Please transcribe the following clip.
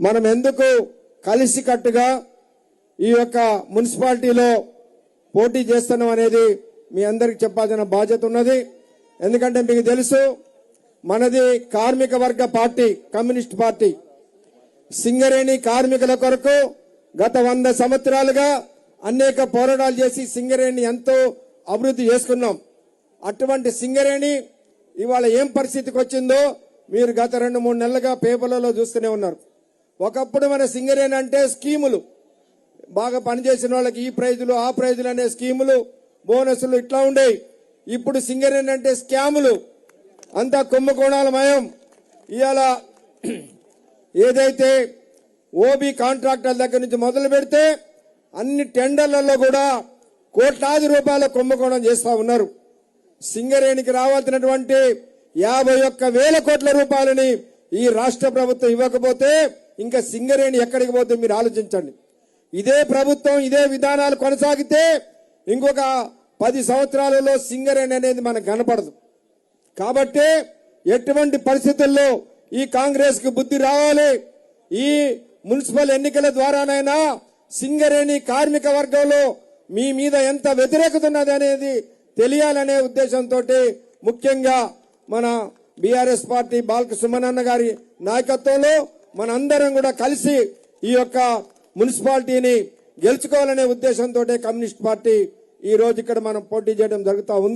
మనం ఎందుకు కలిసికట్టుగా ఈ యొక్క మున్సిపాలిటీలో పోటీ చేస్తున్నాం అనేది మీ అందరికి చెప్పాల్సిన బాధ్యత ఉన్నది. ఎందుకంటే మీకు తెలుసు మనది కార్మిక వర్గ పార్టీ, కమ్యూనిస్ట్ పార్టీ. సింగరేణి కార్మికుల కొరకు గత 100 సంవత్సరాలుగా అనేక పోరాటాలు చేసి సింగరేణి ఎంతో అభివృద్ధి చేసుకున్నాం. అటువంటి సింగరేణి ఇవాళ ఏం పరిస్థితికి వచ్చిందో మీరు గత 2-3 నెలలుగా పేపర్లలో చూస్తూనే ఉన్నారు. ఒకప్పుడు మన సింగరేణి అంటే స్కీములు, బాగా పనిచేసిన వాళ్ళకి ఈ ప్రైజులు ఆ ప్రైజులు అనే స్కీములు, బోనసులు ఇట్లా ఉండేవి. ఇప్పుడు సింగరేణి అంటే స్కాములు, అంతా కుంభకోణాలమయం. ఇవాళ ఏదైతే ఓబీ కాంట్రాక్టర్ల దగ్గర నుంచి మొదలు పెడితే అన్ని టెండర్లలో కూడా కోట్లాది రూపాయల కుంభకోణం చేస్తా ఉన్నారు. సింగరేణికి రావాల్సినటువంటి 51,000 కోట్ల రూపాయలని ఈ రాష్ట్ర ప్రభుత్వం ఇవ్వకపోతే ఇంకా సింగరేణి ఎక్కడికి పోతే మీరు ఆలోచించండి. ఇదే ప్రభుత్వం ఇదే విధానాలు కొనసాగితే ఇంకొక 10 సంవత్సరాలలో సింగరేణి అనేది మనకు కనపడదు. కాబట్టి ఎటువంటి పరిస్థితుల్లో ఈ కాంగ్రెస్ కి బుద్ధి రావాలి. ఈ మున్సిపల్ ఎన్నికల ద్వారానైనా సింగరేణి కార్మిక వర్గంలో మీ మీద ఎంత వ్యతిరేకత ఉన్నది అనేది తెలియాలనే ఉద్దేశంతో ముఖ్యంగా మన బీఆర్ఎస్ పార్టీ బాల్క సుమనన్న గారి నాయకత్వంలో మనందరం కూడా కలిసి ఈ యొక్క మున్సిపాలిటీని గెలుచుకోవాలనే ఉద్దేశంతో కమ్యూనిస్ట్ పార్టీ ఈ రోజు ఇక్కడ మనం పోటీ చేయడం జరుగుతూ ఉంది.